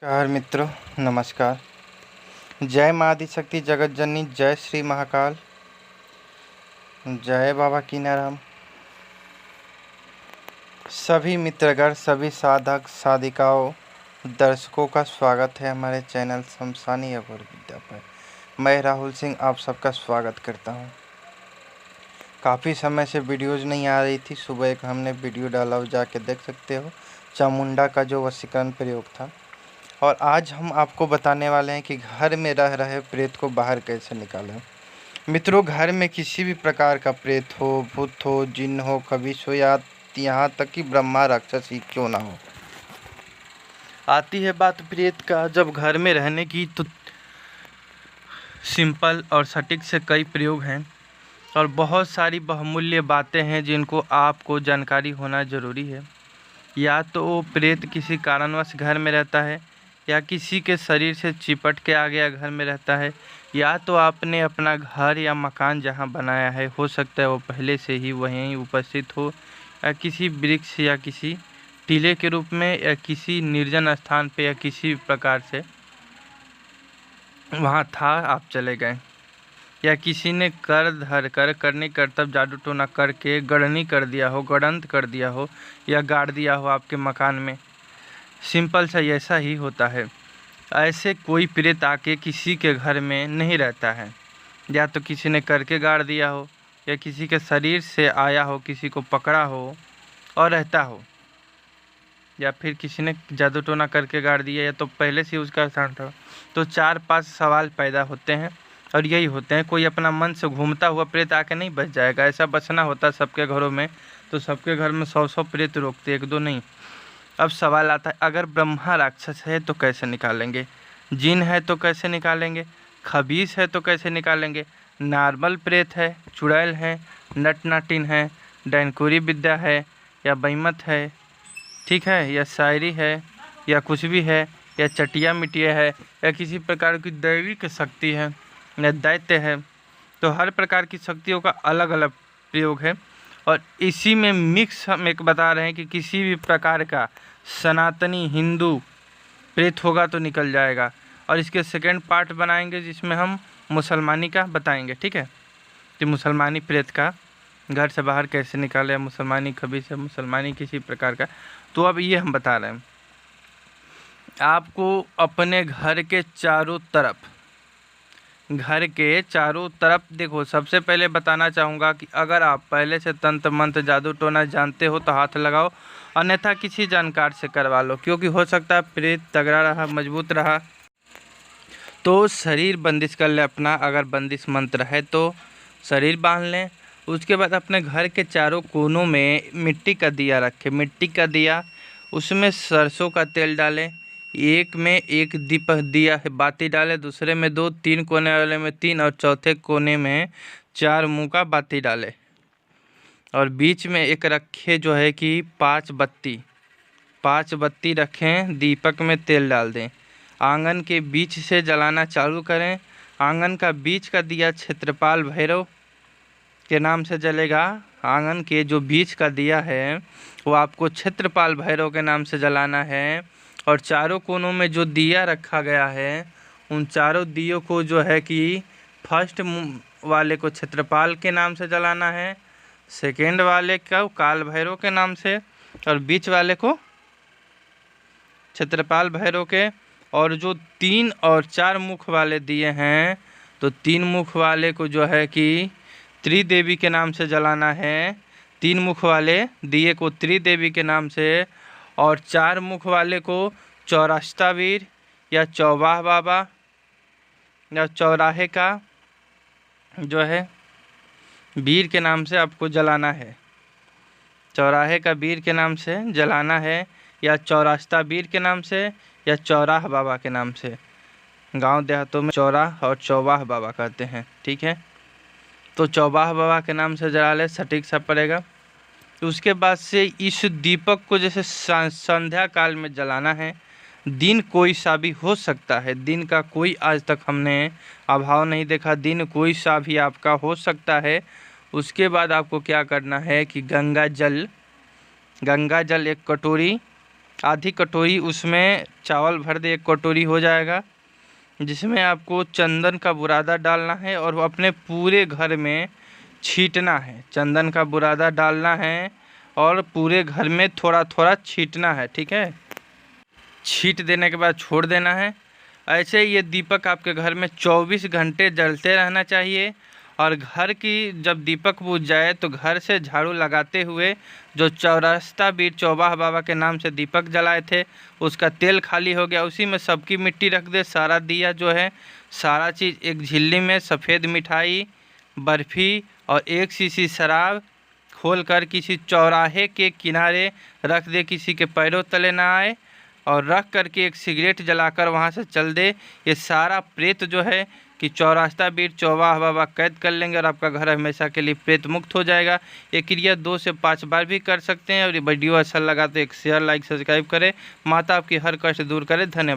नमस्कार मित्रों, नमस्कार। जय माँ आदिशक्ति जगत जननी, जय श्री महाकाल, जय बाबा कीनाराम। सभी मित्रगण, सभी साधक साधिकाओं, दर्शकों का स्वागत है हमारे चैनल शमशानी अघोर विद्या पर। मैं राहुल सिंह आप सबका स्वागत करता हूं। काफ़ी समय से वीडियोज़ नहीं आ रही थी। सुबह एक हमने वीडियो डाला हो, जाके देख सकते हो, चामुंडा का जो वशीकरण प्रयोग था। और आज हम आपको बताने वाले हैं कि घर में रह रहे प्रेत को बाहर कैसे निकालें। मित्रों, घर में किसी भी प्रकार का प्रेत हो, भूत हो, जिन हो, खबीश हो, या यहाँ तक कि ब्रह्मा राक्षस ही क्यों ना हो, आती है बात प्रेत का जब घर में रहने की, तो सिंपल और सटीक से कई प्रयोग हैं और बहुत सारी बहुमूल्य बातें हैं जिनको आपको जानकारी होना ज़रूरी है। या तो वो प्रेत किसी कारणवश घर में रहता है, या किसी के शरीर से चिपट के आ गया घर में रहता है, या तो आपने अपना घर या मकान जहाँ बनाया है, हो सकता है वो पहले से ही वहीं उपस्थित हो, या किसी वृक्ष या किसी टीले के रूप में, या किसी निर्जन स्थान पे, या किसी प्रकार से वहाँ था, आप चले गए, या किसी ने कर धर कर करनी करतब जादू टोना करके गढ़नी कर दिया हो, गड़ंत कर दिया हो, या गाड़ दिया हो आपके मकान में। सिंपल सा ऐसा ही होता है। ऐसे कोई प्रेत आके किसी के घर में नहीं रहता है। या तो किसी ने करके गाड़ दिया हो, या किसी के शरीर से आया हो, किसी को पकड़ा हो और रहता हो, या फिर किसी ने जादू टोना करके गाड़ दिया, या तो पहले से उसका स्थान था। तो 4-5 सवाल पैदा होते हैं और यही होते हैं। कोई अपना मन से घूमता हुआ प्रेत आके नहीं बच जाएगा। ऐसा बचना होता है सबके घरों में, तो सबके घर में 100 प्रेत रोकते, 1-2 नहीं। अब सवाल आता है, अगर ब्रह्मा राक्षस है तो कैसे निकालेंगे, जिन है तो कैसे निकालेंगे, खबीस है तो कैसे निकालेंगे, नॉर्मल प्रेत है, चुड़ैल है, नट नाटिन है, डैनकुरी विद्या है, या बैमत है, ठीक है, या शायरी है, या कुछ भी है, या चटिया मिटिया है, या किसी प्रकार की दैविक शक्ति है, या दैत्य है। तो हर प्रकार की शक्तियों का अलग अलग प्रयोग है। और इसी में मिक्स हम एक बता रहे हैं कि किसी भी प्रकार का सनातनी हिंदू प्रेत होगा तो निकल जाएगा। और इसके सेकंड पार्ट बनाएंगे जिसमें हम मुसलमानी का बताएंगे, ठीक है, कि मुसलमानी प्रेत का घर से बाहर कैसे निकाले, मुसलमानी खबीस है, मुसलमानी किसी प्रकार का। तो अब ये हम बता रहे हैं आपको, अपने घर के चारों तरफ देखो। सबसे पहले बताना चाहूँगा कि अगर आप पहले से तंत्र मंत्र जादू टोना जानते हो तो हाथ लगाओ, अन्यथा किसी जानकार से करवा लो, क्योंकि हो सकता है प्रेत तगड़ा रहा, मजबूत रहा, तो शरीर बंदिश कर ले अपना। अगर बंदिश मंत्र है तो शरीर बांध लें। उसके बाद अपने घर के चारों कोनों में मिट्टी का दिया रखें। मिट्टी का दिया, उसमें सरसों का तेल डालें। एक में एक दीप दिया बाती डालें, दूसरे में 2, 3 कोने वाले में 3, और चौथे कोने में 4 मुँह का बाती डालें। और बीच में एक रखे जो है कि 5 बत्ती रखें, दीपक में तेल डाल दें। आंगन के बीच से जलाना चालू करें। आंगन का बीच का दिया क्षेत्रपाल भैरव के नाम से जलेगा। आंगन के जो बीच का दिया है वो आपको क्षेत्रपाल भैरव के नाम से जलाना है। और चारों कोनों में जो दिया रखा गया है, उन चारों दियों को जो है कि फर्स्ट वाले को क्षेत्रपाल के नाम से जलाना है, सेकेंड वाले को काल भैरव के नाम से, और बीच वाले को क्षेत्रपाल भैरव के। और जो 3 और 4 मुख वाले दिए हैं, तो 3 मुख वाले को जो है कि त्रिदेवी के नाम से जलाना है। 3 मुख वाले दिए को त्रिदेवी के नाम से, और 4 मुख वाले को चौरास्ता वीर या चौवाह बाबा या चौराहे का जो है वीर के नाम से आपको जलाना है। चौराहे का वीर के नाम से जलाना है, या चौरास्ता वीर के नाम से, या चौराह बाबा के नाम से। गांव देहातों में चौराह और चौवाह बाबा कहते हैं, ठीक है। तो चौवाह बाबा के नाम से जला ले, सटीक सा पड़ेगा। उसके बाद से इस दीपक को जैसे संध्या काल में जलाना है। दिन कोई सा भी हो सकता है, दिन का कोई आज तक हमने अभाव नहीं देखा, दिन कोई सा भी आपका हो सकता है। उसके बाद आपको क्या करना है कि गंगा जल 1 कटोरी आधी कटोरी उसमें चावल भर दे, 1 कटोरी हो जाएगा, जिसमें आपको चंदन का बुरादा डालना है और वो अपने पूरे घर में छींटना है। चंदन का बुरादा डालना है और पूरे घर में थोड़ा थोड़ा छींटना है, ठीक है। छींट देने के बाद छोड़ देना है। ऐसे ये दीपक आपके घर में 24 घंटे जलते रहना चाहिए। और घर की जब दीपक बुझ जाए तो घर से झाड़ू लगाते हुए जो चौरास्ता बीर चौबाह बाबा के नाम से दीपक जलाए थे उसका तेल खाली हो गया, उसी में सबकी मिट्टी रख दे। सारा दिया जो है सारा चीज़ एक झिल्ली में सफ़ेद मिठाई, बर्फ़ी और 1 शीशी शराब खोल कर किसी चौराहे के किनारे रख दे, किसी के पैरों तले ना आए। और रख करके एक सिगरेट जलाकर वहाँ से चल दे। ये सारा प्रेत जो है कि चौरास्ता बीर चौबाह बाबा कैद कर लेंगे और आपका घर हमेशा के लिए प्रेत मुक्त हो जाएगा। ये क्रिया 2 से 5 बार भी कर सकते हैं। और ये वीडियो अच्छा लगा तो एक शेयर, लाइक, सब्सक्राइब करें। माता आपकी हर कष्ट दूर करे। धन्यवाद।